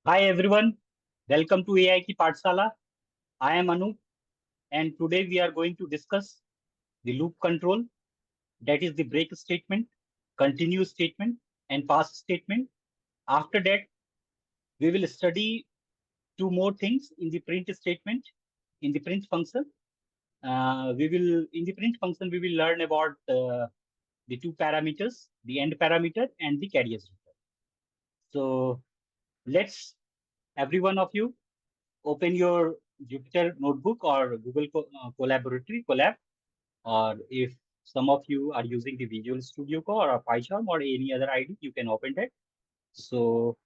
Hi everyone, welcome to AI Ki Pathshala. I am Anu, and today we are going to discuss the loop control, that is the break statement, continue statement, and pass statement. After that, we will study two more things in the print statement, in the print function. In the print function, we will learn about the two parameters, the end parameter and the carriage return. So let's, every one of you, open your Jupyter notebook or Google Collaboratory Collab, or if some of you are using the Visual Studio Code or PyCharm or any other ID, you can open that. So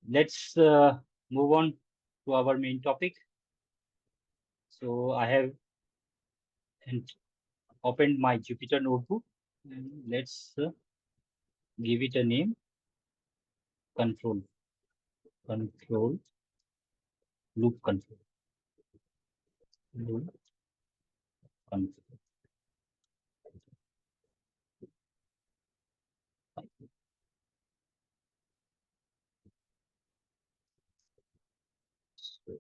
let's move on to our main topic. So I have opened my Jupyter notebook, and let's give it a name: control, control, loop control, loop control. So,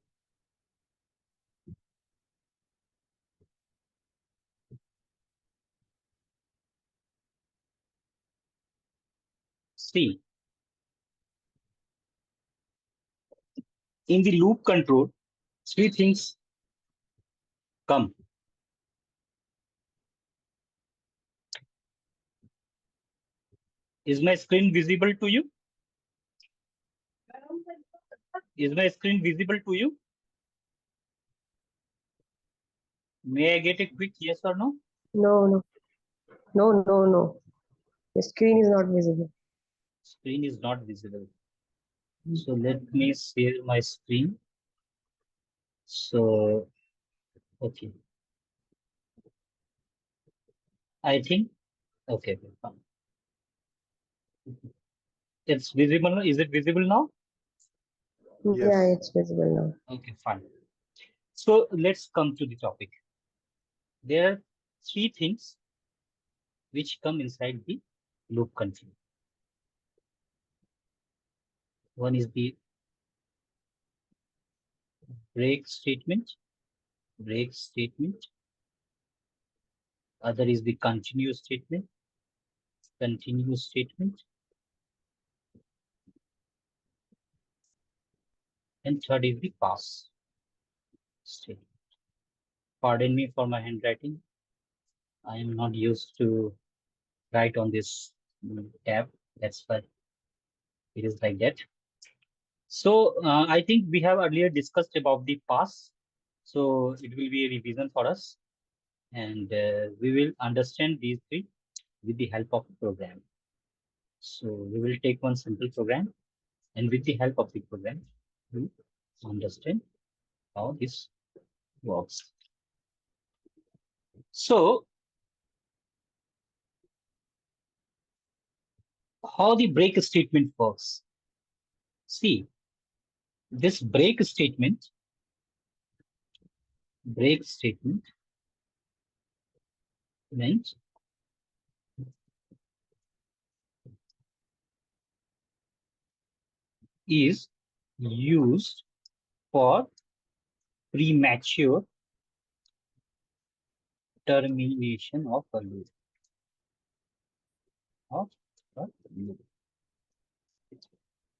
see, in the loop control, three things come. Is my screen visible to you? Is my screen visible to you? May I get a quick yes or no? No. The screen is not visible. Screen is not visible. So let me share my screen. So, okay. I think, okay, fine. It's visible. Is it visible now? Yeah, it's visible now. Okay, fine. So let's come to the topic. There are three things which come inside the loop control. One is the break statement, break statement. Other is the continue statement, continue statement. And third is the pass statement. Pardon me for my handwriting. I am not used to write on this tab. That's why it is like that. So I think we have earlier discussed about the pass. So it will be a revision for us, and we will understand these three with the help of the program. So we will take one simple program, and with the help of the program, we understand how this works. So how the break statement works? See, this break statement means is used for premature termination of a loop.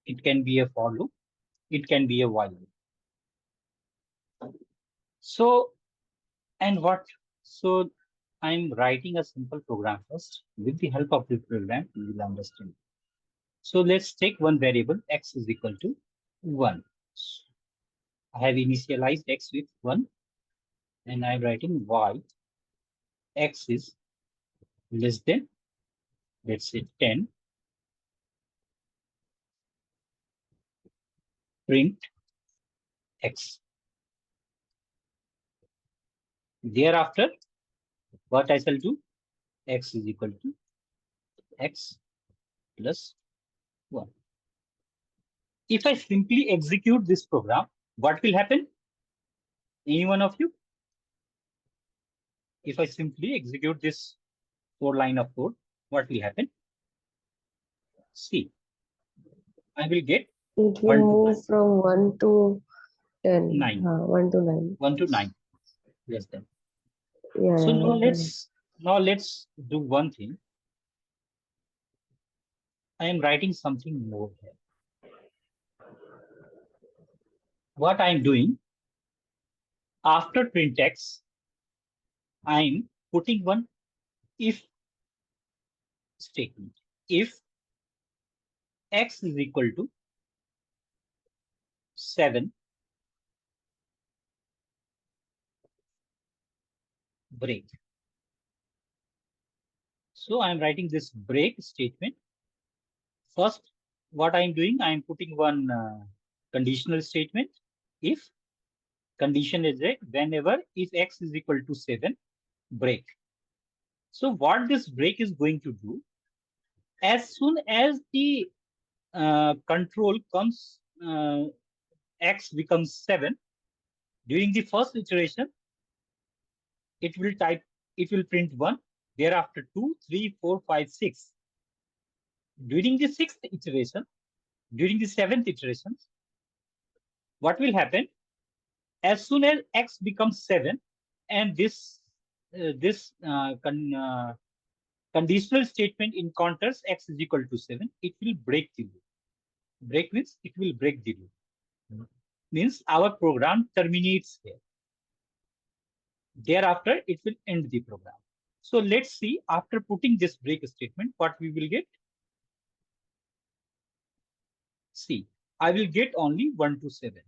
It can be a for loop, it can be a while loop. So, and what? So I'm writing a simple program first. With the help of the program, you will understand. So let's take one variable x is equal to 1. I have initialized x with 1, and I'm writing y x is less than, let's say, 10. Print x. Thereafter, what I shall do? X is equal to x plus 1. If I simply execute this program, what will happen? Any one of you? If I simply execute this 4 line of code, what will happen? See, I will get It 1 will to move from 1 to 10. 9. 1 to 9. 1 to 9. Yes, then. Yeah, So yeah, now 1 to 9. let's do one thing. I am writing something more here. What I am doing after print x, I am putting one if statement. If x is equal to 7, break. So I am writing this break statement. First, what I am doing, I am putting one conditional statement. If condition is a whenever if x is equal to 7, break. So what this break is going to do, as soon as the control comes, x becomes 7, during the first iteration, it will print 1, thereafter 2, 3, 4, 5, 6. During the sixth iteration, during the seventh iteration, what will happen? As soon as x becomes 7 and this conditional statement encounters x is equal to 7, it will break the loop. Break means it will break the loop. Means our program terminates here. Thereafter, it will end the program. So let's see, after putting this break statement, what we will get. See, I will get only 1 to 7.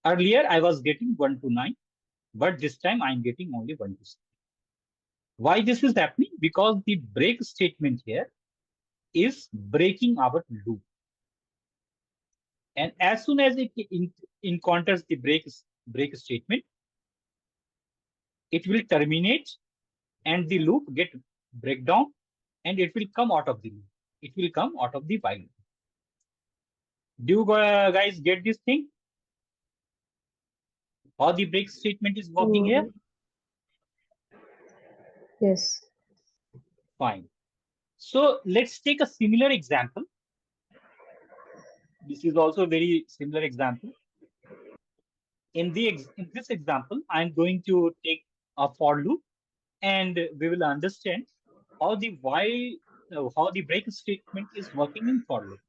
Earlier, I was getting 1 to 9, but this time I am getting only 1 to 7. Why this is happening? Because the break statement here is breaking our loop. And as soon as it encounters the break statement, it will terminate and the loop get breakdown and it will come out of the loop. It will come out of the while. Do you guys get this thing? How the break statement is working here? Yes. Fine. So let's take a similar example. This is also a very similar example. In this example, I'm going to take a for loop and we will understand how the break statement is working in for loop.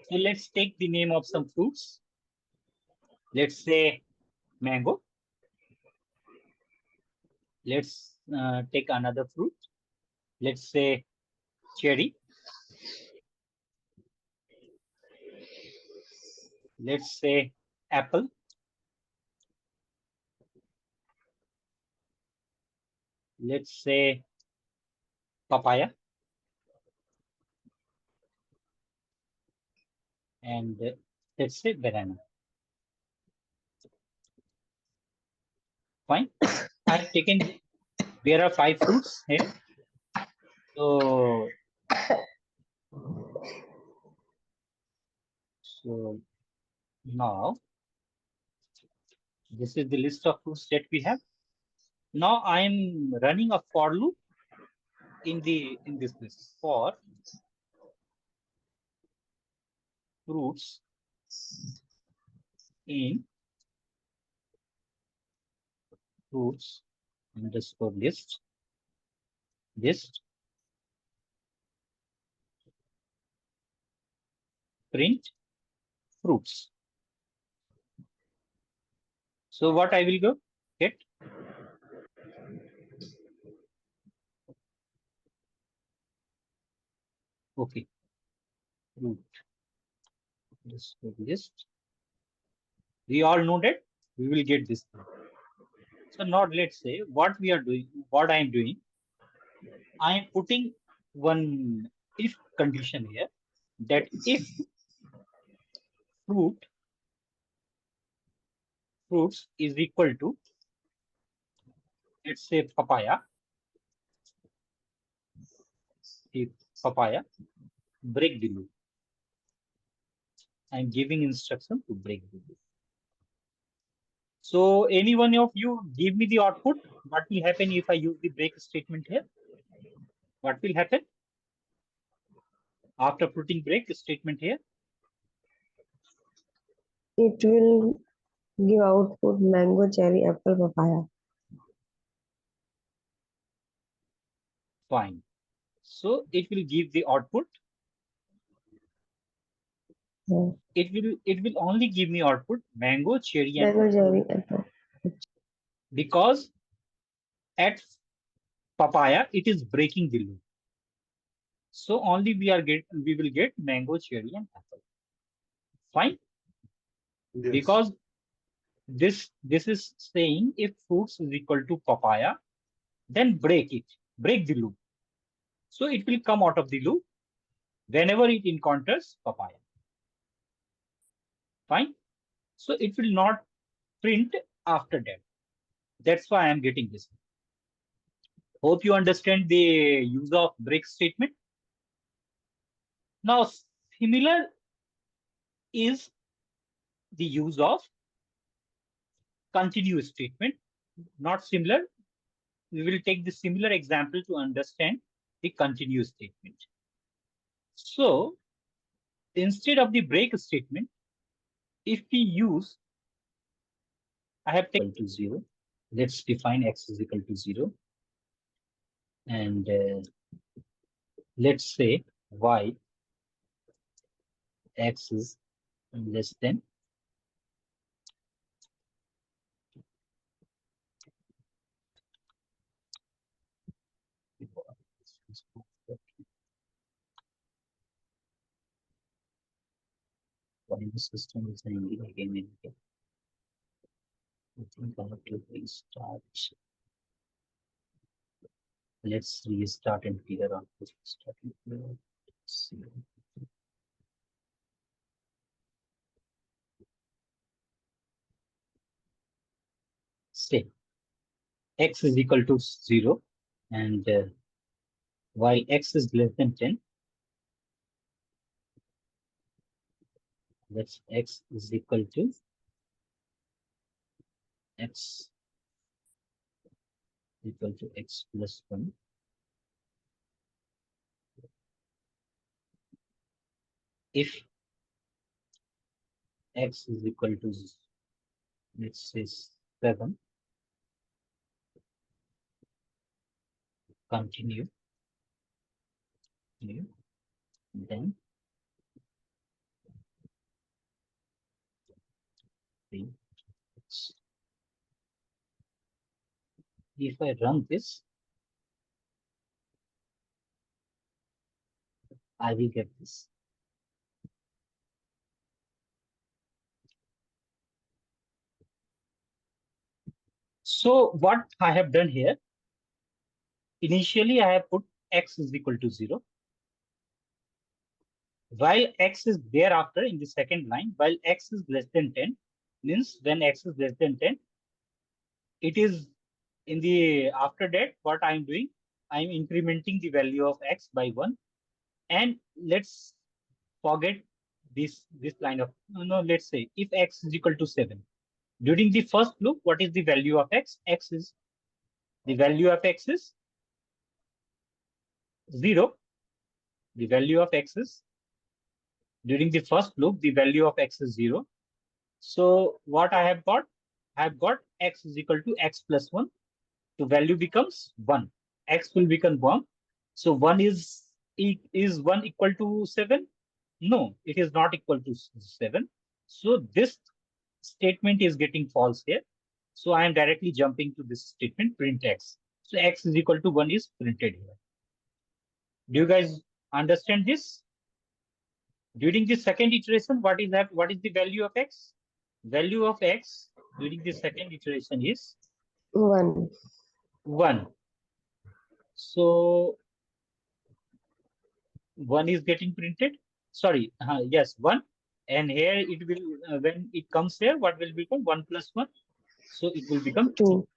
So let's take the name of some fruits. Let's say mango. Let's take another fruit. Let's say cherry. Let's say apple. Let's say papaya. And let's say banana. Fine. I've taken, there are 5 fruits here. So now this is the list of fruits that we have. Now I am running a for loop in this list for fruits in fruits underscore list print fruits. So what I will go get? Okay, fruit underscore list. We all know that we will get this thing. So now let's say what we are doing, what I am doing, I am putting one if condition here, that if fruits is equal to, let's say papaya, if papaya, break the loop. I'm giving instruction to break the loop. So any one of you give me the output. What will happen if I use the break statement here? What will happen after putting break statement here? It will give output mango, cherry, apple, papaya. Fine. So it will give the output. Yeah. It will only give me output mango, cherry, and Mango, apple. cherry, apple. Because at papaya it is breaking the loop. So only we will get mango, cherry, and apple. Fine. Yes. Because this is saying if fruits is equal to papaya, then break the loop. So it will come out of the loop whenever it encounters papaya. Fine. So it will not print after that. That's why I am getting this. Hope you understand the use of break statement. Now, similar is the use of continuous statement. Not similar. We will take the similar example to understand the continuous statement. So, instead of the break statement, if we use, I have taken equal to 0. Let's define x is equal to 0. And let's say y x is less than why the system is hanging again and again. I think I have to restart. Let's restart and figure out this starting point. Let's see. Say x is equal to 0, and while x is less than 10, that's x is equal to x equal to x plus 1. If x is equal to, let's say, 7, continue, then 3. If I run this, I will get this. So what I have done here, initially I have put x is equal to 0. While x is thereafter in the second line, while x is less than 10, means when x is less than 10, it is in the after that, what I'm doing, I'm incrementing the value of x by 1. And let's forget this line of, no, let's say if x is equal to 7. During the first loop, what is the value of x? The value of x is 0. The value of x is, during the first loop, the value of x is 0. So what I have got? I have got x is equal to x plus 1. So value becomes 1. X will become 1. So 1 is 1 equal to 7? No, it is not equal to 7. So this statement is getting false here. So I am directly jumping to this statement, print x. So x is equal to 1 is printed here. Do you guys understand this? During the second iteration, what is that? What is the value of x? Value of x during the second iteration is 1. 1. So 1 is getting printed. Sorry, yes, 1. And here it will, when it comes here, what will become 1 plus 1? So it will become 2. 2.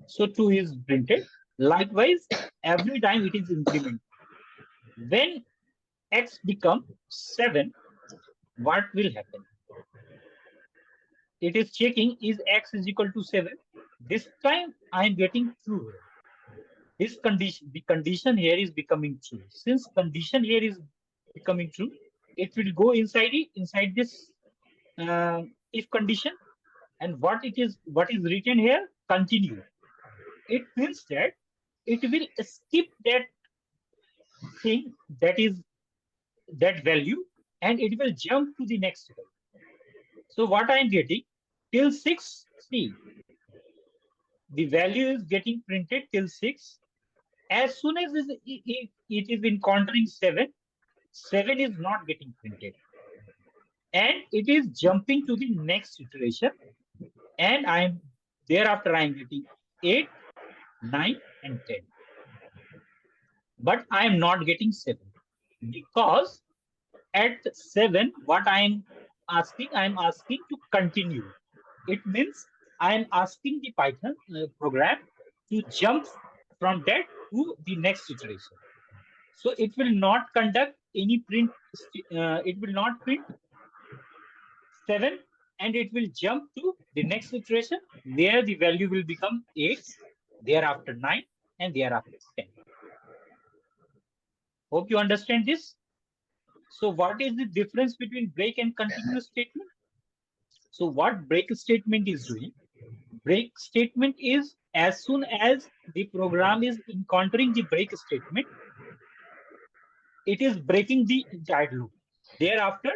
So 2 is printed. Likewise, every time it is incremented. When x becomes 7, what will happen? It is checking is x is equal to 7. This time I am getting true here. This condition, the condition here is becoming true. Since condition here is becoming true, it will go inside this if condition, and what is written here, continue. It means that it will skip that thing, that value, and it will jump to the next value. So what I am getting till 6, see, the value is getting printed till 6. As soon as it is encountering 7, 7 is not getting printed. And it is jumping to the next iteration. And thereafter I am getting 8, 9, and 10. But I am not getting 7. Because at 7, what I am asking to continue. It means I am asking the Python program to jump from that to the next iteration. So it will not conduct any print. It will not print 7, and it will jump to the next iteration where the value will become 8, thereafter 9, and thereafter 10. Hope you understand this. So what is the difference between break and continuous statement? So what break statement is doing? Break statement is as soon as the program is encountering the break statement, it is breaking the entire loop. Thereafter,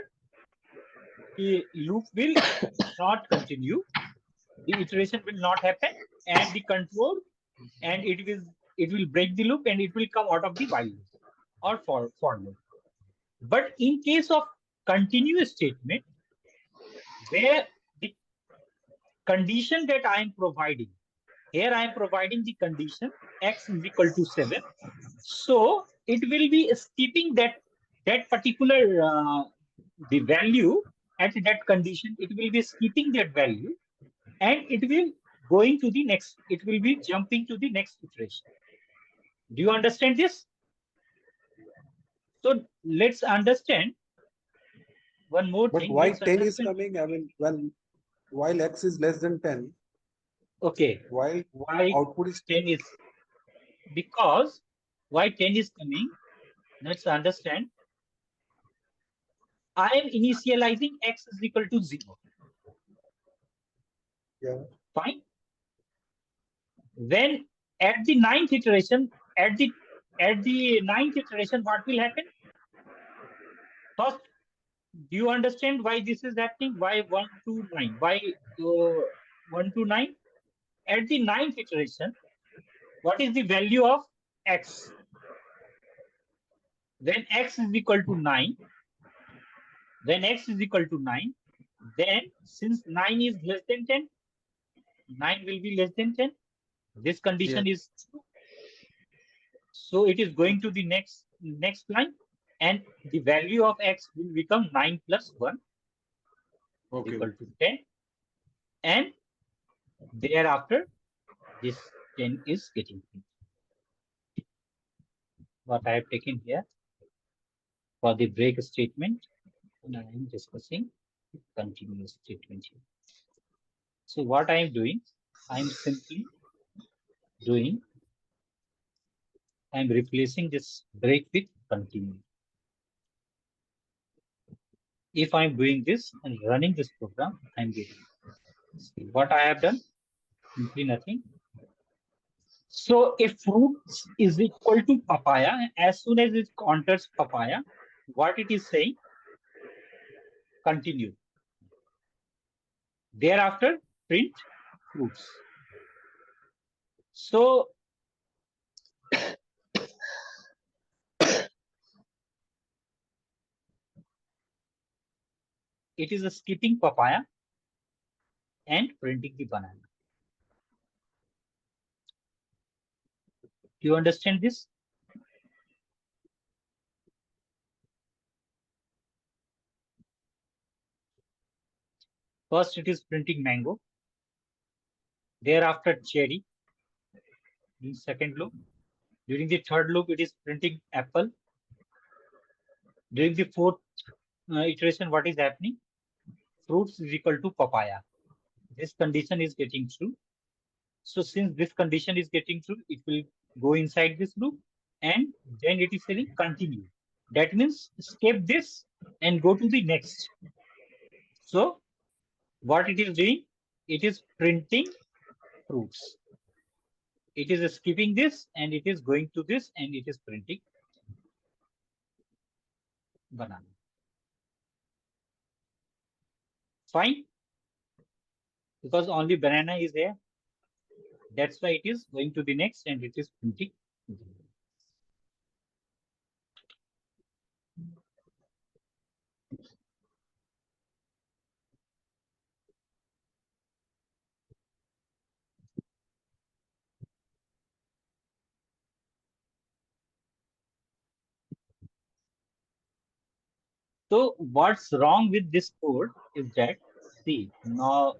the loop will not continue, the iteration will not happen, and the control, and it will break the loop, and it will come out of the while loop or for loop. But in case of continuous statement, where the condition that I am providing, here I am providing the condition x is equal to 7. So it will be skipping that particular the value at that condition. It will be skipping that value, and it will going to the next. It will be jumping to the next iteration. Do you understand this? So let's understand one more But thing. why Let's 10 is understand. coming? I mean, while x is less than 10, Okay. while Why output is 10 is? Because why 10 is coming? Let's understand. I am initializing x is equal to 0. yeah. Fine. When at the ninth iteration, at the ninth iteration, what will happen? First, do you understand why this is happening? Why 1 to 9? Why 1 to 9? At the ninth iteration, what is the value of x? When x is equal to 9, then since 9 is less than 10, 9 will be less than 10. This condition is true. So it is going to the next line, and the value of x will become 9 plus 1 equal to 10. And thereafter, this 10 is getting printed. What I have taken here for the break statement, and I am discussing continuous statement here. So what I am doing, I am simply doing, I am replacing this break with continue. If I am doing this and running this program, I am getting. See what I have done, simply nothing. So if fruit is equal to papaya, as soon as it counters papaya, what it is saying, continue. Thereafter, print fruits. So it is a skipping papaya and printing the banana. Do you understand this? First, it is printing mango. Thereafter, cherry. In second loop. During the third loop, it is printing apple. During the fourth iteration, what is happening? Fruits is equal to papaya. This condition is getting true. So since this condition is getting true, it will go inside this loop, and then it is saying continue. That means skip this and go to the next. So what it is doing? It is printing fruits. It is skipping this and it is going to this and it is printing banana. Fine, because only banana is there. That's why it is going to the next and it is printing. So what's wrong with this code is that, see, now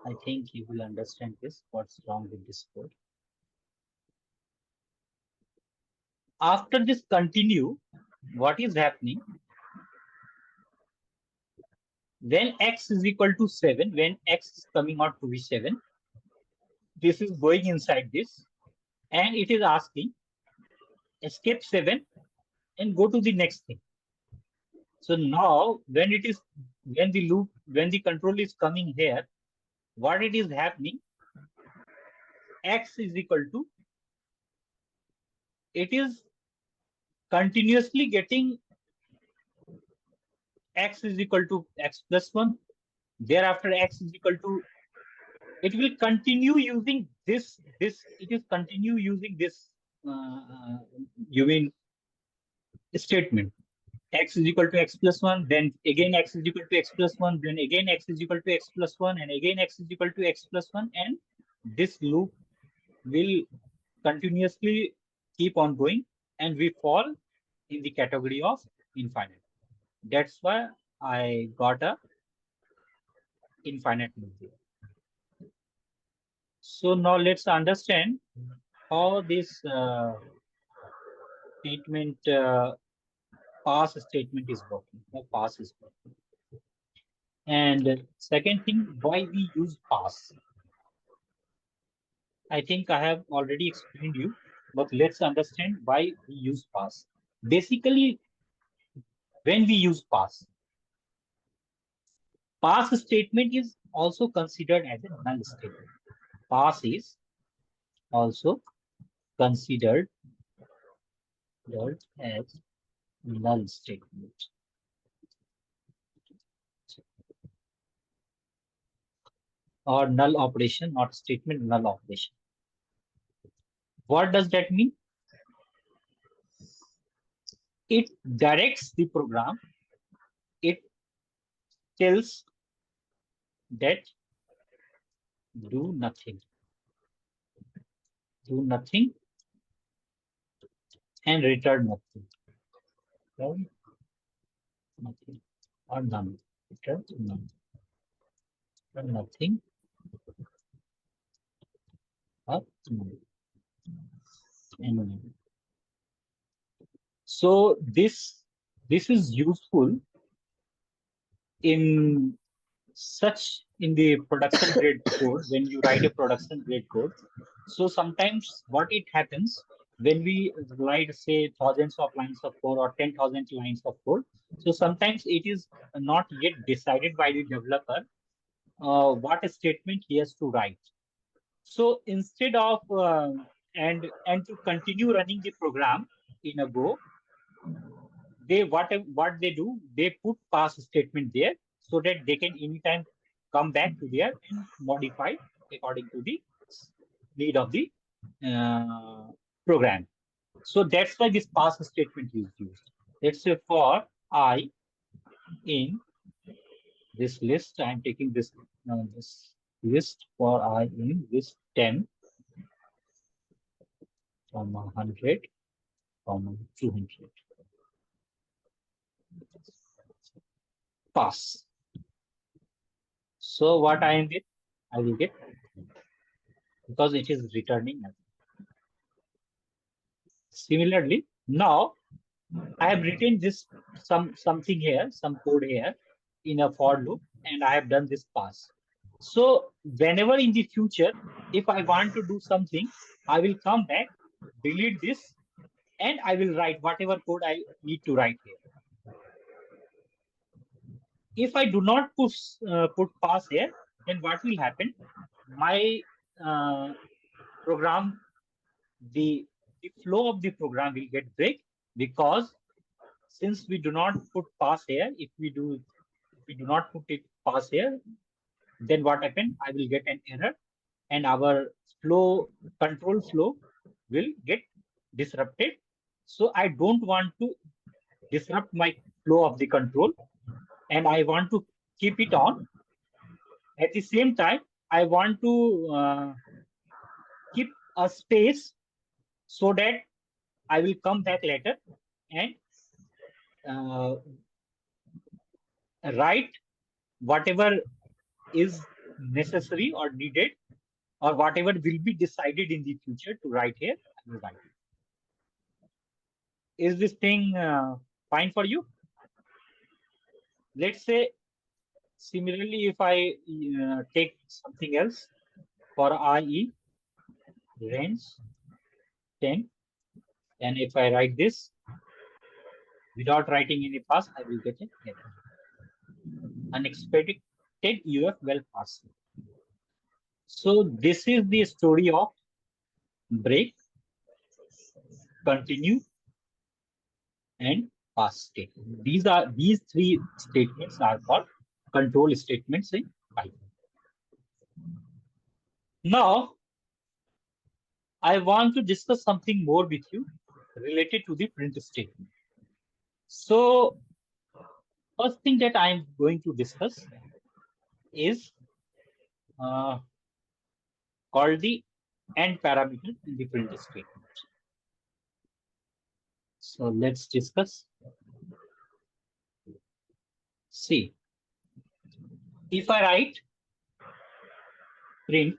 I think you will understand this, what's wrong with this code. After this continue, what is happening? When x is equal to 7, when x is coming out to be 7, this is going inside this and it is asking escape 7 and go to the next thing. So now when the control is coming here, what it is happening, x is equal to, it is continuously getting x is equal to x plus 1. Thereafter x is equal to, it will continue using this, it is continue using this, you mean statement. X is equal to x plus 1, then again x is equal to x plus 1, then again x is equal to x plus 1, and again x is equal to x plus 1, and this loop will continuously keep on going, and we fall in the category of infinite. That's why I got a infinite loop here. So now let's understand how this statement, pass statement is working, how pass is working. And second thing, why we use pass. I think I have already explained you, but let's understand why we use pass. Basically, when we use pass statement is also considered as a null statement. Pass is also considered as null statement. Or null operation, not statement, null operation. What does that mean? It directs the program. It tells that do nothing and return nothing. Return nothing or none. Return none. Return nothing or none. And none. So this is useful in the production grade code, when you write a production grade code. So sometimes what it happens when we write, say, thousands of lines of code or 10,000 lines of code, so sometimes it is not yet decided by the developer what statement he has to write. So instead of and to continue running the program in a Go, what they do, they put pass statement there so that they can anytime come back to there and modify according to the need of the program. So that's why this pass statement is used. Let's say for I in this list, I'm taking this list for I in this 10, 100, 200. Pass. So what I will get, because it is returning nothing. Similarly, now I have written this something here, some code here in a for loop, and I have done this pass. So whenever in the future, if I want to do something, I will come back, delete this, and I will write whatever code I need to write here. If I do not put pass here, then what will happen? My program, the flow of the program will get break, because since we do not put pass here, if we do not put it pass here, then what happen? I will get an error, and our control flow will get disrupted. So I don't want to disrupt my flow of the control, and I want to keep it on. At the same time, I want to keep a space so that I will come back later and uh, write whatever is necessary or needed, or whatever will be decided in the future to write here. I will write it. Is this thing fine for you? Let's say, similarly, if I take something else for IE range 10, and if I write this without writing any pass, I will get an error. Unexpected UF well passed. So this is the story of break, continue, and pass statement. These three statements are called control statements in Python. Now, I want to discuss something more with you related to the print statement. So, first thing that I am going to discuss is called the end parameter in the print statement. So let's discuss. See, if I write print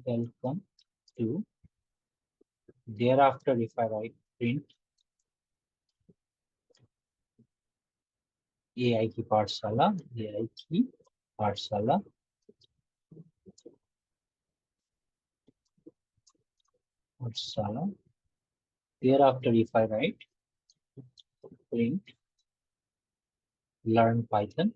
welcome to, thereafter if I write print AI Ki Pathshala, AI Ki Pathshala, Pathshala, thereafter if I write print learn Python,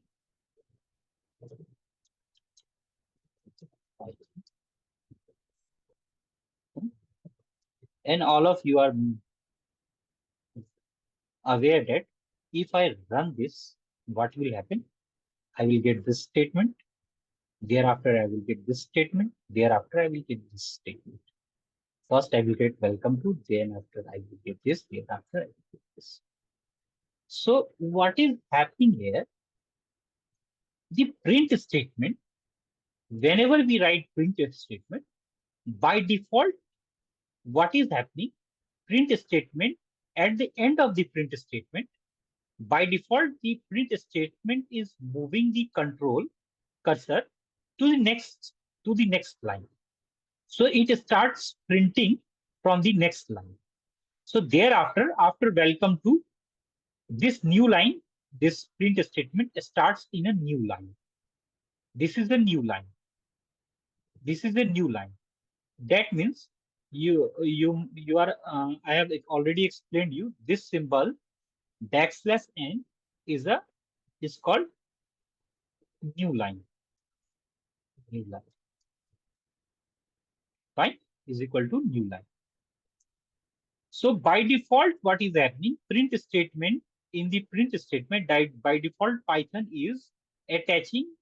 and all of you are aware that if I run this, what will happen? I will get this statement. Thereafter, I will get this statement. Thereafter, I will get this statement. First, I will get welcome to. Then, after, I will get this. Thereafter, I will get this. So, what is happening here? The print statement. Whenever we write print statement, by default, what is happening? Print statement, at the end of the print statement, by default, the print statement is moving the control cursor to the next line. So it starts printing from the next line. So thereafter, after welcome to, this new line, this print statement starts in a new line. This is a new line. This is a new line. That means you are. I have already explained you this symbol \n is called new line. New line. Fine, is equal to new line. So by default, what is happening? Print statement, in the print statement, by default, Python is attaching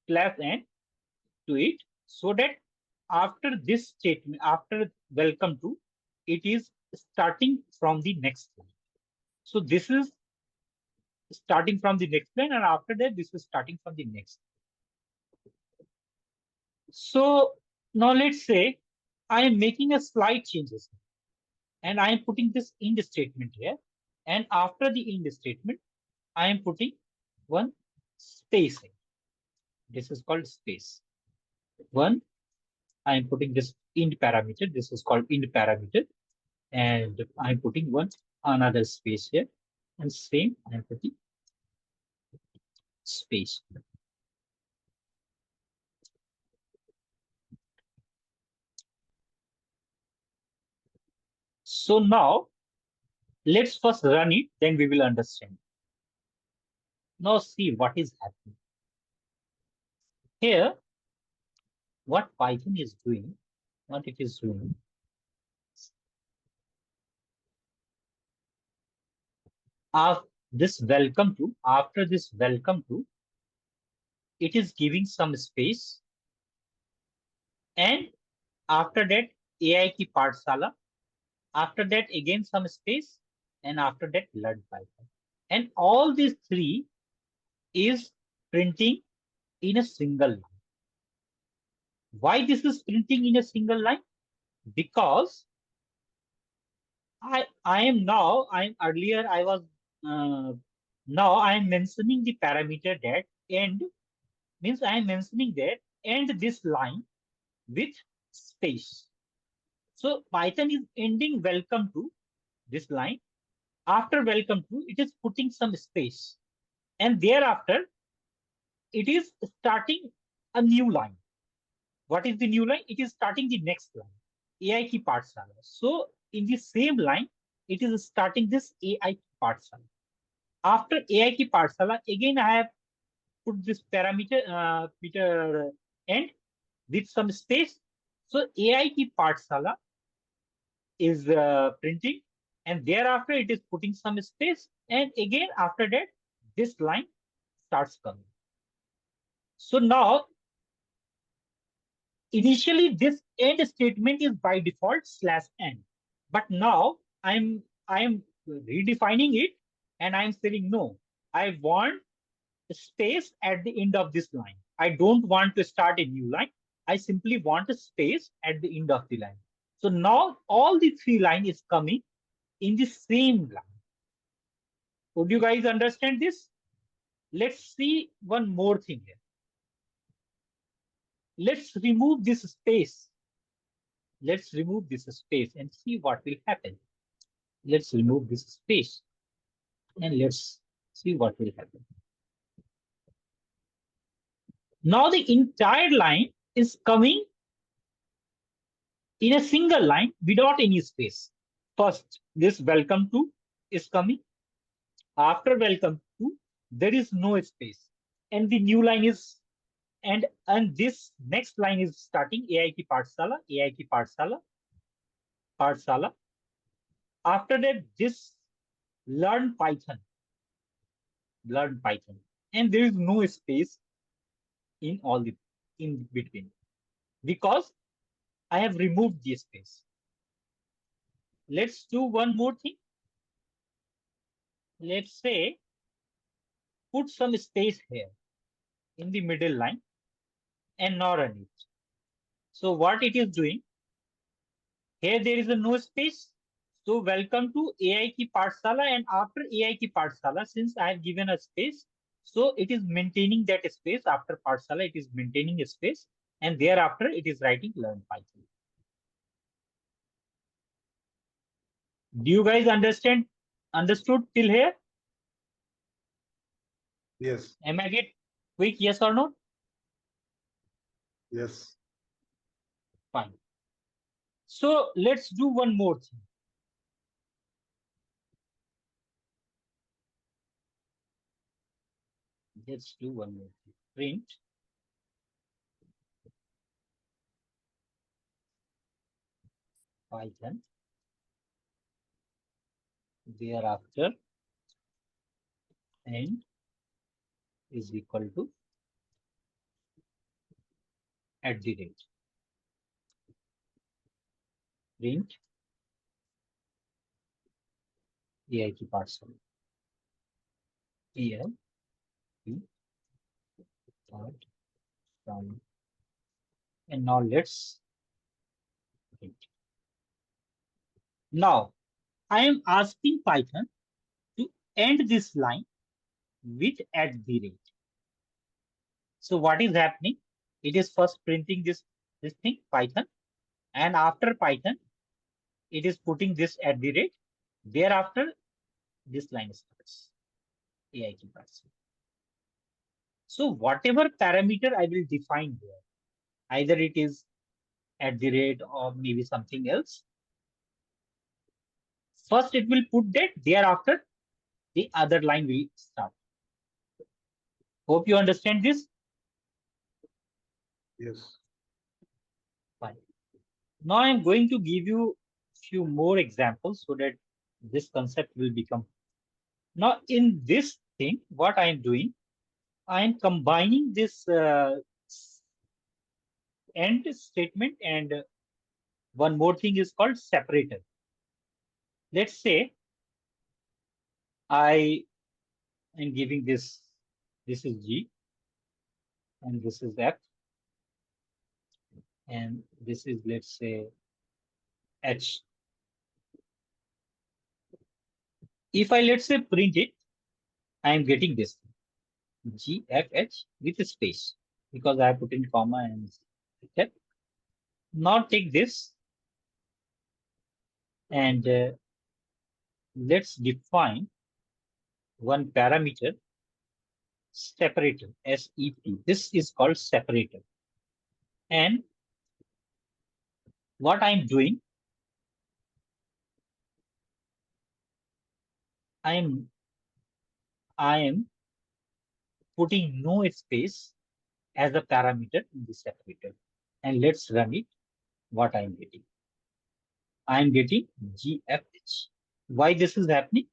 \n to it, so that after this statement, after welcome to, it is starting from the next line. So this is starting from the next line, and after that, this is starting from the next. So now let's say I am making a slight changes, and I am putting this end statement here. And after the end statement, I am putting one space here. This is called space. One, I am putting this end parameter. This is called end parameter. And I'm putting another space here. And same, I'm putting space. So now let's first run it, then we will understand. Now see what is happening. Here, what Python is doing, what it is doing, after this welcome to, it is giving some space, and after that AI Ki Pathshala, after that again some space, and after that learn Python. And all these three is printing in a single line. Why this is printing in a single line? Because now I am mentioning the parameter that end, means I am mentioning that end this line with space. So Python is ending welcome to this line. After welcome to, it is putting some space, and thereafter it is starting a new line. What is the new line? It is starting the next line, AI Ki Pathshala. So in the same line, it is starting this AI Ki Pathshala. After AI Ki Pathshala, again I have put this parameter meter end with some space. So AI Ki Pathshala is printing, and thereafter it is putting some space, and again after that this line starts coming. So now initially this end statement is by default /n, but now I'm redefining it, and I'm saying no, I want space at the end of this line. I don't want to start a new line. I simply want a space at the end of the line. So now all the three lines is coming in the same line. Would you guys understand this? Let's see one more thing here. Let's remove this space. Let's remove this space and see what will happen. Let's remove this space and let's see what will happen. Now the entire line is coming in a single line without any space. First, this welcome to is coming. After welcome to, there is no space, and the new line is, and this next line is starting AI Ki Pathshala, AI Ki Pathshala, Pathshala. After that, this learn Python, and there is no space in all the in between because I have removed the space. Let's do one more thing. Let's say put some space here in the middle line and now run it. So what it is doing, here there is a no space. So welcome to AI Ki Pathshala, and after AI Ki Pathshala, since I have given a space, so it is maintaining that space. After Pathshala, it is maintaining a space, and thereafter it is writing learn Python. Do you guys understood till here? Yes. Am I get quick? Yes or no? Yes. Fine. So let's do one more thing. Let's do one more thing. Print Python. Thereafter, end is equal to @ print AI Ki Pathshala. AI Ki Pathshala. And now let's print. Now I am asking Python to end this line with @. So what is happening? It is first printing this thing Python, and after Python, it is putting this @. Thereafter, this line starts. AI Ki Pathshala. So whatever parameter I will define here, either it is @ or maybe something else, First it will put that, thereafter the other line will start. Hope you understand this. Yes. Fine. Now I am going to give you few more examples so that this concept will become. Now in this thing, what I am doing, I am combining this end statement and one more thing is called separator. Let's say I am giving this is G and this is F and this is, let's say, H. If I, let's say, print it, I am getting this G, F, H with a space because I have put in comma and okay. Now take this and let's define one parameter separator, SEP. This is called separator. And what I'm doing, I am putting no space as a parameter in the separator. And let's run it. What I'm getting? I'm getting GFH. Why this is happening?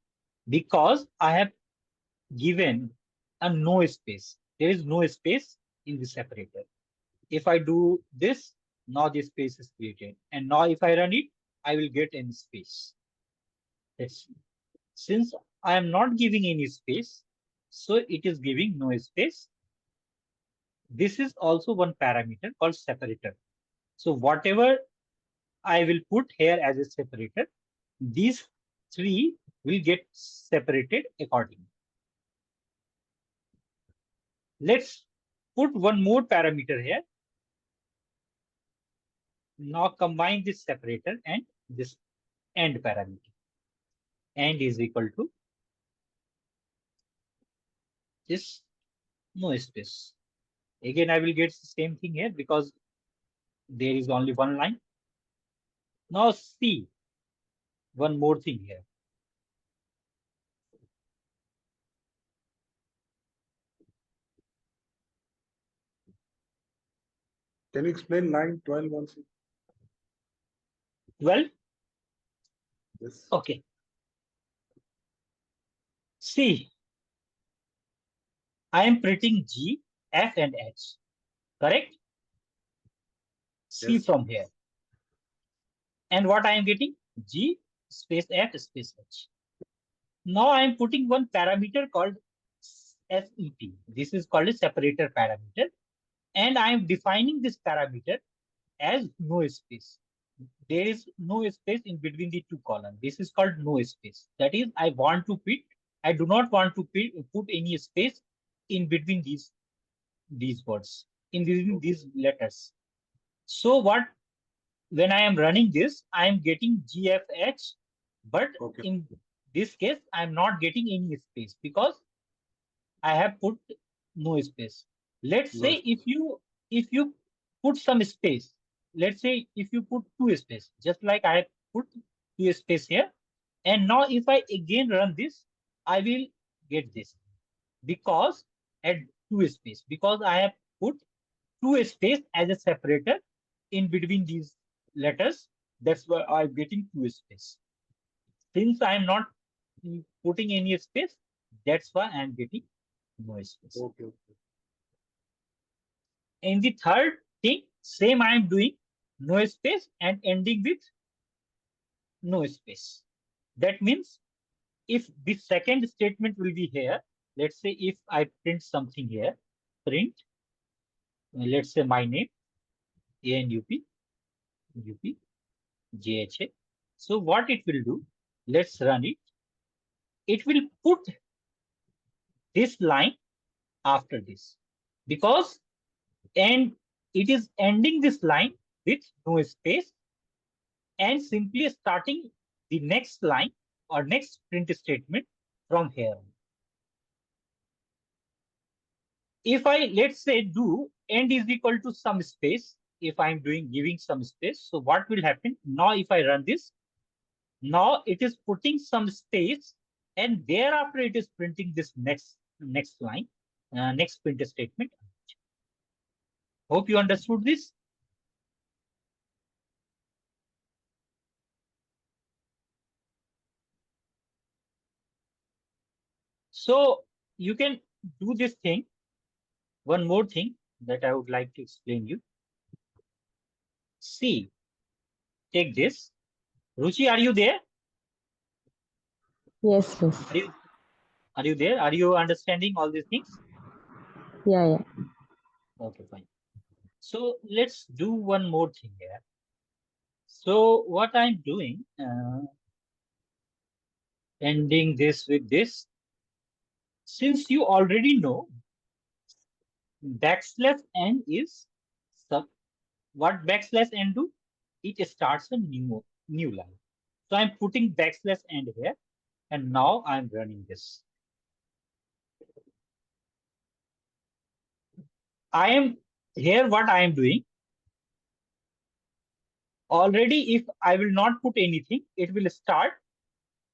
Because I have given a no space. There is no space in the separator. If I do this, now the space is created. And now if I run it, I will get any space. Let's see. Since I am not giving any space, so it is giving no space. This is also one parameter called separator. So whatever I will put here as a separator, these three will get separated accordingly. Let's put one more parameter here. Now combine this separator and this end parameter. End is equal to this no space. Again, I will get the same thing here because there is only one line. Now see one more thing here. Can you explain line 12 once? 12. Yes. Okay. See, I am printing G, F, and H. Correct? See Yes. from here. And what I am getting? G space F space H. Now I am putting one parameter called SEP. This is called a separator parameter. And I am defining this parameter as no space. There is no space in between the two columns. This is called no space. That is, I do not want to put any space in between these words, in between these letters. So when I am running this, I am getting GFH, but in this case, I am not getting any space because I have put no space. Let's say if you put some space, let's say if you put two space, just like I have put two space here, and now if I again run this, I will get this because at two space, because I have put two space as a separator in between these letters. That's why I'm getting two space. Since I'm not putting any space, that's why I'm getting no space. Okay. In the third thing, same I am doing no space and ending with no space. That means if the second statement will be here, let's say if I print something here, print, let's say my name, ANUP, UP, JHA. So what it will do, let's run it. It will put this line after this because and it is ending this line with no space and simply starting the next line or next print statement from here on. If I, let's say, do end is equal to some space, if I'm giving some space, so what will happen? Now if I run this, Now it is putting some space, and thereafter it is printing this next line, next print statement. Hope you understood this. So you can do this thing. One more thing that I would like to explain you. See, take this. Ruchi, are you there? Yes, yes. Are you there? Are you understanding all these things? Yeah, yeah. Okay, fine. So let's do one more thing here. So what I'm doing, ending this with this, since you already know \n is sub, what \n do? It starts a new line. So I'm putting \n here, and now I'm running this. I am here. What I am doing already, if I will not put anything, it will start.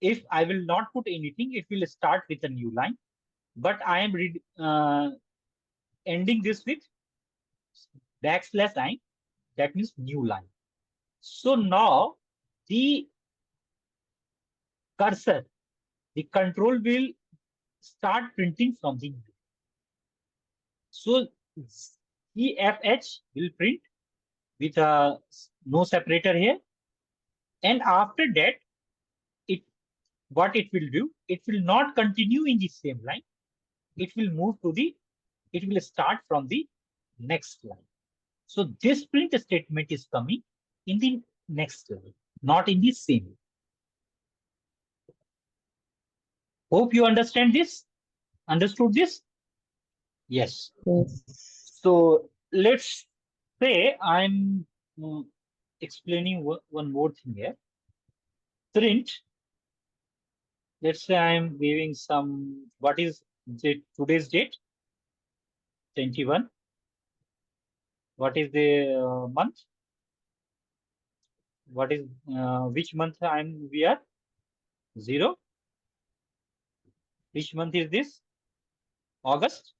If I will not put anything, it will start with a new line. But I am ending this with \n. That means new line. So now the cursor, the control will start printing from the new. So CFH will print with a no separator here. And after that, what it will do, it will not continue in the same line. It will it will start from the next line. So this print statement is coming in the next line, not in the same line. Hope you understand this. Understood this? Yes. Yes. So let's say I'm explaining one more thing here. Print. Let's say I'm giving some, what is today's date? 21. What is the month? What is, which month we are? 0. Which month is this? August.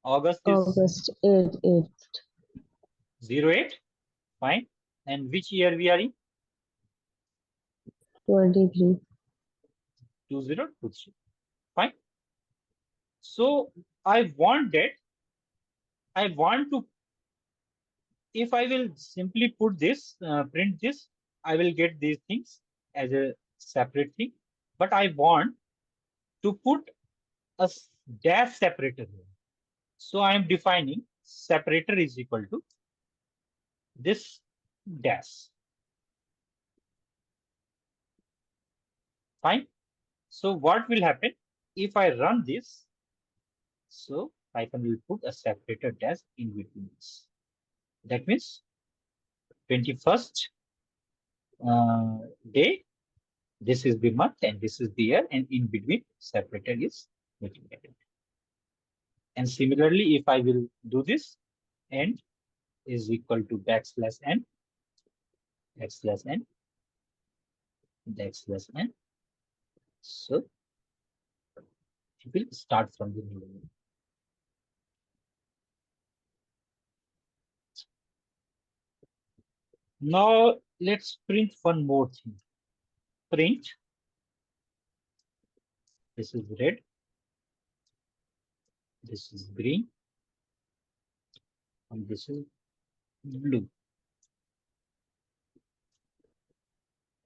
August is August 8th. 08. Fine. And which year we are in? 23. 2023. Fine. So I want that. I want to, if I will simply put this, print this, I will get these things as a separate thing. But I want to put a dash separator here. So I am defining separator is equal to this dash. Fine. So what will happen if I run this? So Python will put a separator dash in between this. That means 21st day. This is the month and this is the year, and in between separator is multiplied. And similarly, if I will do this, end is equal to \n, \n, \n. So it will start from the new line. Now let's print one more thing. Print. This is red. This is green. And this is blue.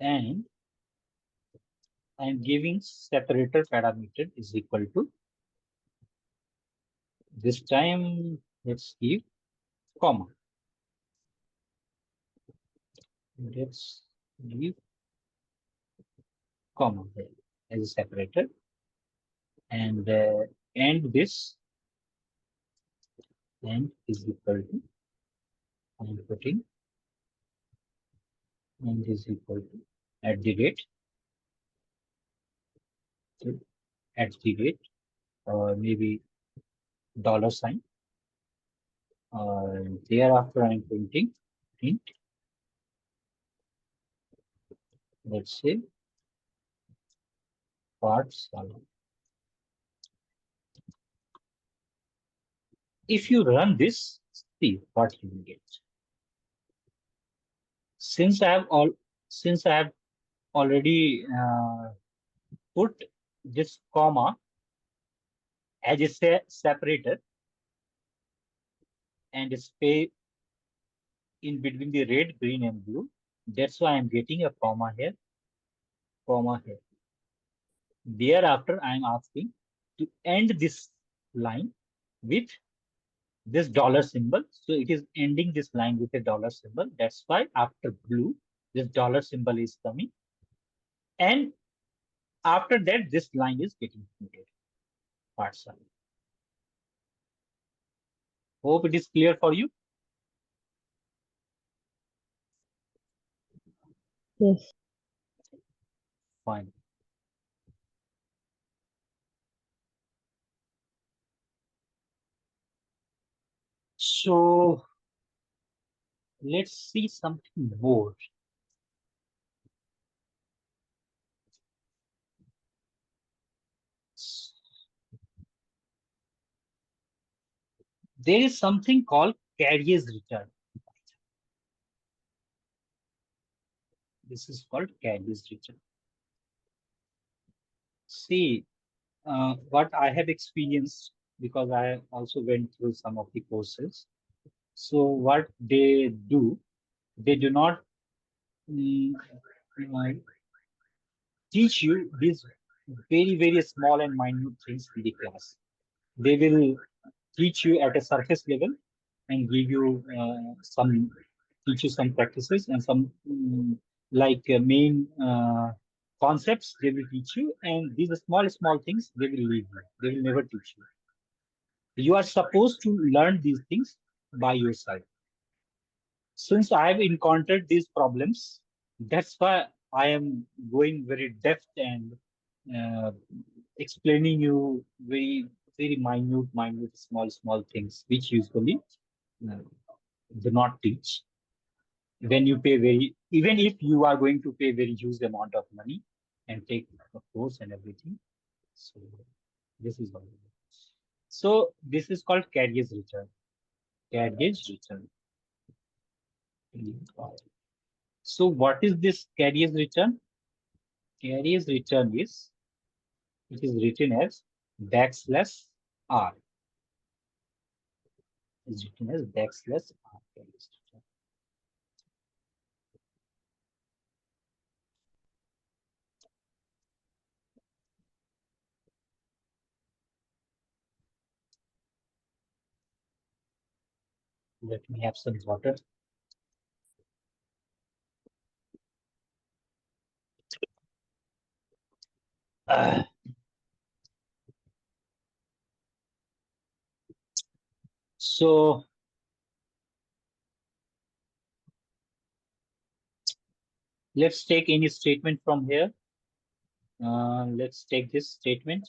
And I'm giving separator parameter is equal to, this time let's give comma. Let's give comma there as a separator, and end this, and is equal to, I'm putting, and is equal to at the rate, or maybe $sign. Thereafter I'm printing print, let's say Pathshala. If you run this, see what you will get. Since I have already put this comma as a separator and space in between the red, green, and blue. That's why I'm getting a comma here, comma here. Thereafter, I'm asking to end this line with this dollar symbol. So it is ending this line with a dollar symbol. That's why after blue, this dollar symbol is coming. And after that, this line is getting printed. Pathshala. Hope it is clear for you. Yes. Fine. So let's see something more. There is something called carriage return. This is called carriage return. See, what I have experienced, because I also went through some of the courses. So what they do not mm, uh, teach you these very small and minute things in the class. They will teach you at a surface level and give you teach you some practices and some main concepts they will teach you, and these small things they will leave you. They will never teach you. You are supposed to learn these things by yourself. Since I have encountered these problems, that's why I am going very depth and uh, explaining you very minute, small things, which usually uh, do not teach. When you pay even if you are going to pay very huge amount of money and take a course and everything. So this is all. So this is called carriage return. Carriage return. So what is this carriage return? Carriage return is, it is written as backslash r. Is written as backslash r. Carriage return. Let me have some water. So let's take any statement from here. Let's take this statement.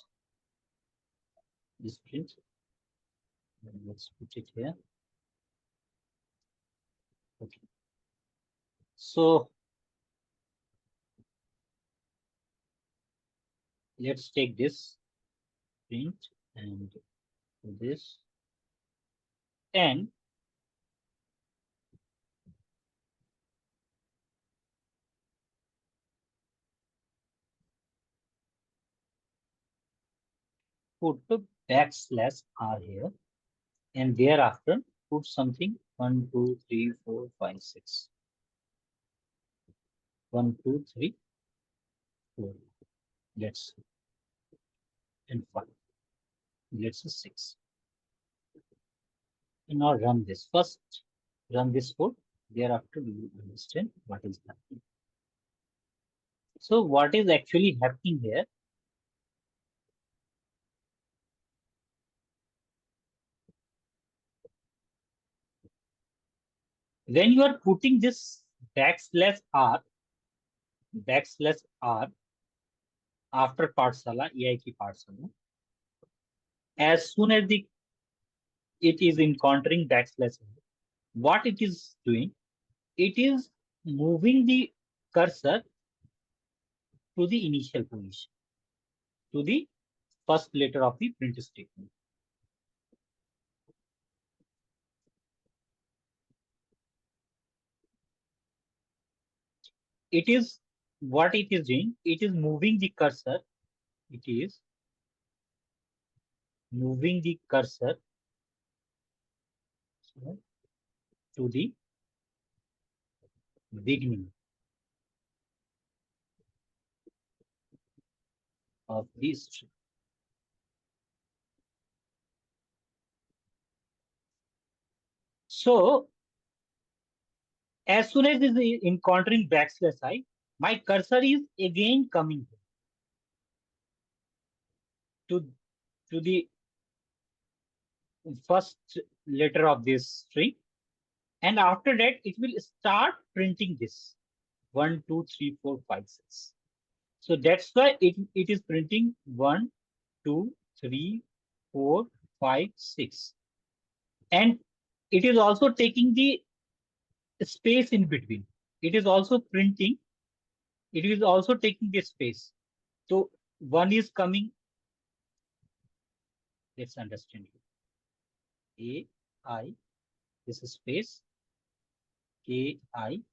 This print. Let's put it here. Okay. So let's take this print and this, and put the backslash r here, and thereafter put something 1, 2, 3, 4, 5, 6. 1, 2, 3, 4. Let's and 5. Let's say 6. And now run this. First, run this code. Thereafter, we will understand what is happening. So, what is actually happening here? When you are putting this backslash r after Pathshala, AI Ki Pathshala, as soon as it is encountering backslash r, what it is doing, it is moving the cursor to the initial position. to the first letter of the print statement. It is what it is doing. It is moving the cursor. It is moving the cursor to the beginning of the string. So as soon as it is encountering \i, my cursor is again coming to the first letter of this string, and after that it will start printing this 1, 2, 3, 4, 5, 6. So that's why it is printing 1, 2, 3, 4, 5, 6, and it is also taking the space in between. It is also printing. It is also taking the space. So one is coming. Let's understand it. AI, this is space, KI,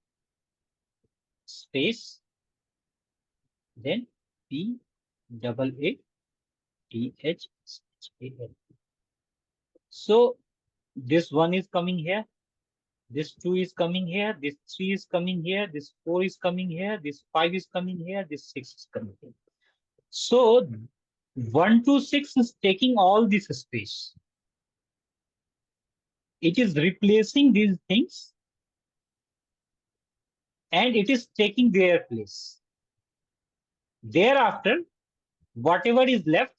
space, then P double A T H A L. So this one is coming here, this 2 is coming here, this 3 is coming here, this 4 is coming here, this 5 is coming here, this 6 is coming here. So 1 to 6 is taking all this space. It is replacing these things and it is taking their place. Thereafter, whatever is left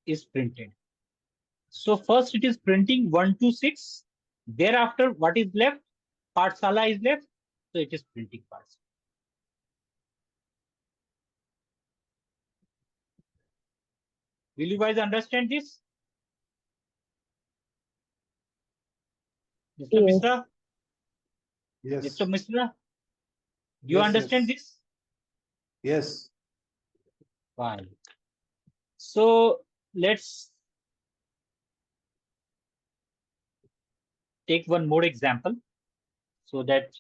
is printed. So first it is printing 1 to 6. Thereafter, what is left? Pathshala is left. So it is printing Pathshala. Will you guys understand this? Mr. Yes. Mishra? Yes. Mr. Mishra? Do you Yes, understand yes. this? Yes. Fine. So let's take one more example so that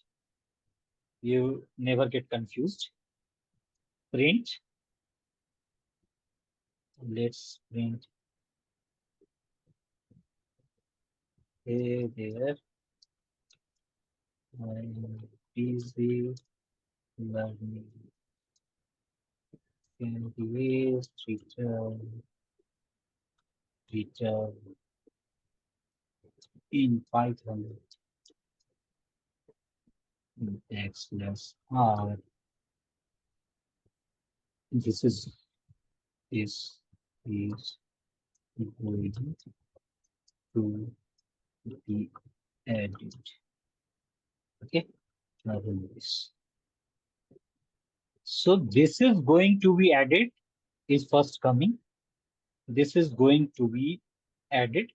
you never get confused. Print. Let's print there. Easy learning. Can return in Python backslash r. This is going to be added. Okay, now run this. So this is going to be added is first coming. This is going to be added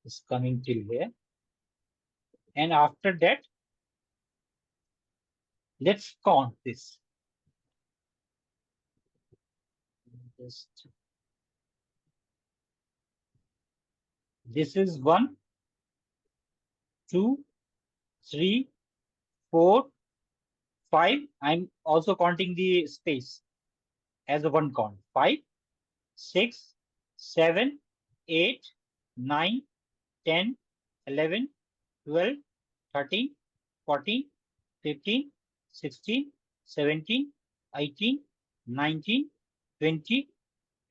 is coming till here. And after that, let's count this. Just this is 1, 2, 3, 4, 5. I'm also counting the space as a one count. 5, 6, 7, 8, 9, 10, 11, 12, 13, 14, 15, 16, 17, 18, 19, 20,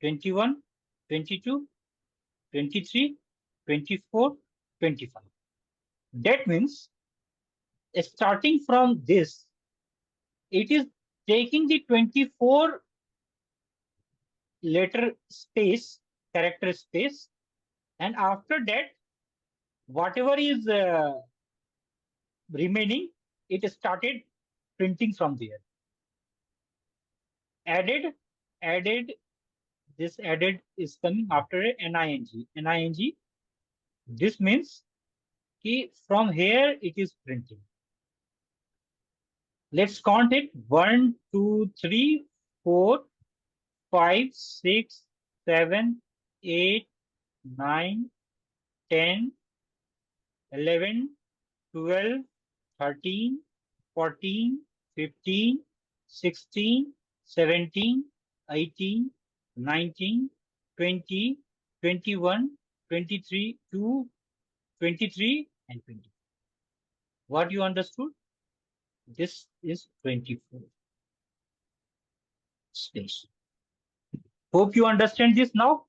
21, 22, 23, 24, 25. That means starting from this, it is taking the 24 letter space, character space, and after that, whatever is remaining, it started printing from there. Added, this added is coming after ning. Ning, this means from here it is printing. Let's count it 1, 2, 3, 4, 5, 6, 7, 8, 9, 10, 11, 12, 13, 14, 15, 16, 17, 18, 19, 20, 21, 23, 2, 23, and 20. What you understood? This is 24 space. Hope you understand this now.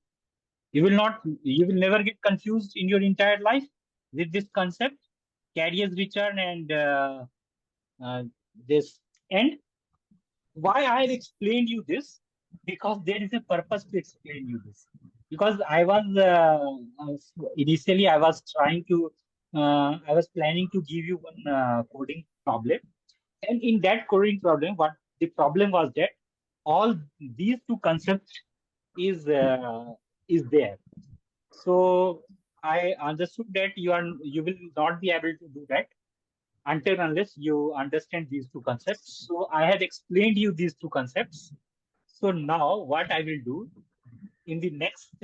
You will never get confused in your entire life with this concept, carriers return and this end. Why I have explained you this? Because there is a purpose to explain you this. Because initially I was planning to give you one coding problem, and in that coding problem, what the problem was that all these two concepts is uh, is there. So I understood that you will not be able to do that until unless you understand these two concepts. So I have explained you these two concepts. So now what I will do in the next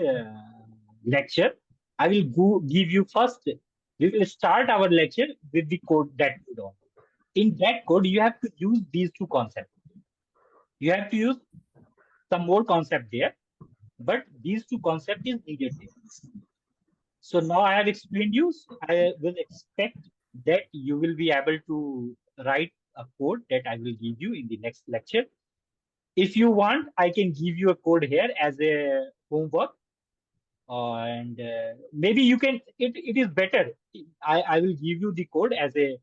lecture, I will give you first. We will start our lecture with the code that code on. In that code, you have to use these two concepts. You have to use some more concept there, but these two concepts is needed there. So now I have explained you. I will expect that you will be able to write a code that I will give you in the next lecture. If you want, I can give you a code here as a homework. And maybe you can, it is better. I will give you the code as a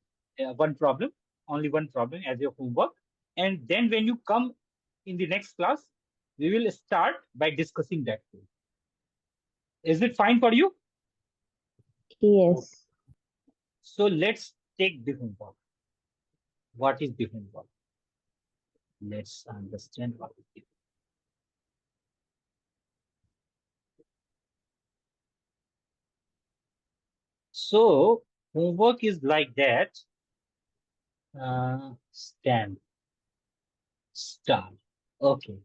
only one problem as your homework. And then when you come in the next class, we will start by discussing that code. Is it fine for you? Yes. So let's take the homework. What is the homework? Let's understand what is the So homework is like that. Stand. Start. Okay.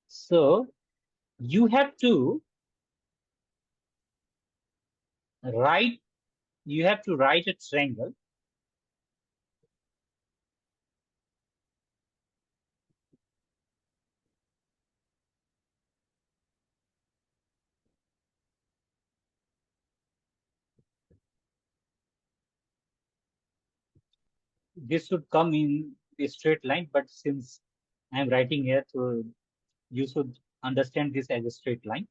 So you have to write a triangle. This should come in a straight line, but since I'm writing here, so you should understand this as a straight line.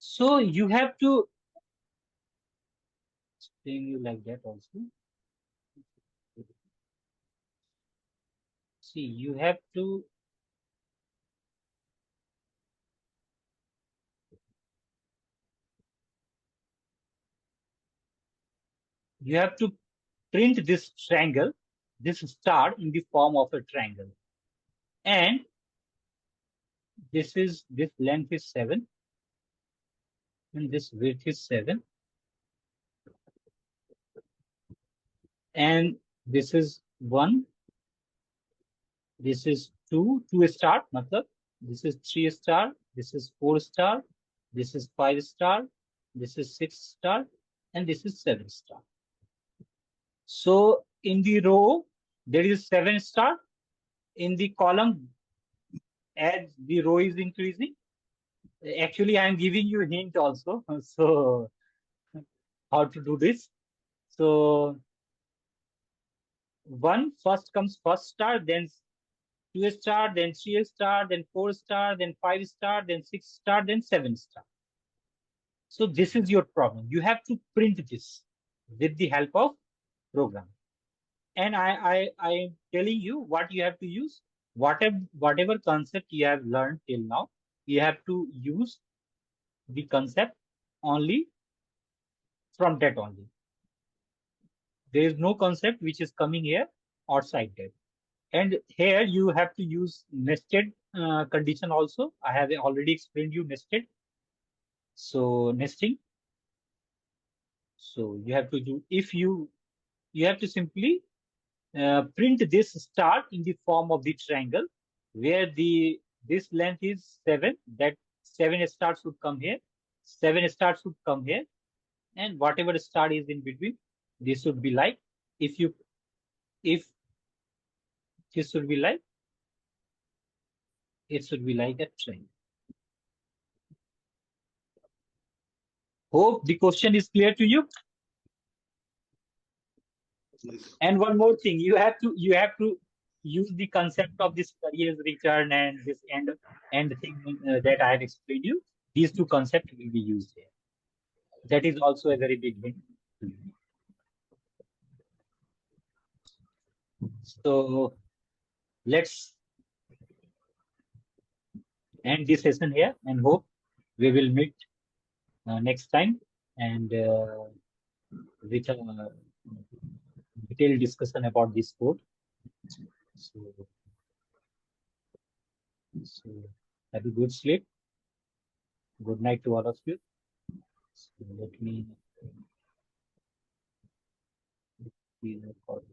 So you have to explain you like that also. See, you have to print this triangle, this star in the form of a triangle. And this length is 7 and this width is 7. And this is 1, this is 2 star, matlab, this is 3 star, this is 4 star, this is 5 star, this is 6 star, and this is 7 star. So in the row, there is 7 star. In the column, as the row is increasing, actually I am giving you a hint also. So how to do this? So first comes first star, then 2 star, then 3 star, then 4 star, then 5 star, then 6 star, then 7 star. So this is your problem. You have to print this with the help of program. And I am telling you what you have to use. Whatever concept you have learned till now, you have to use the concept only from that only. There is no concept which is coming here outside that. And here you have to use nested condition also. I have already explained you nested. So nesting. So you have to do, if you have to simply print this star in the form of the triangle, where this length is 7, that 7 stars should come here, 7 stars should come here, and whatever star is in between, this should be like, if this should be like, it should be like a triangle. Hope the question is clear to you. Yes. And one more thing, you have to use the concept of this careers return and this end thing that I have explained you. These two concepts will be used here. That is also a very big hint. So let's end this session here and hope we will meet next time and with a detailed discussion about this code. So have a good sleep. Good night to all of you. So let me record.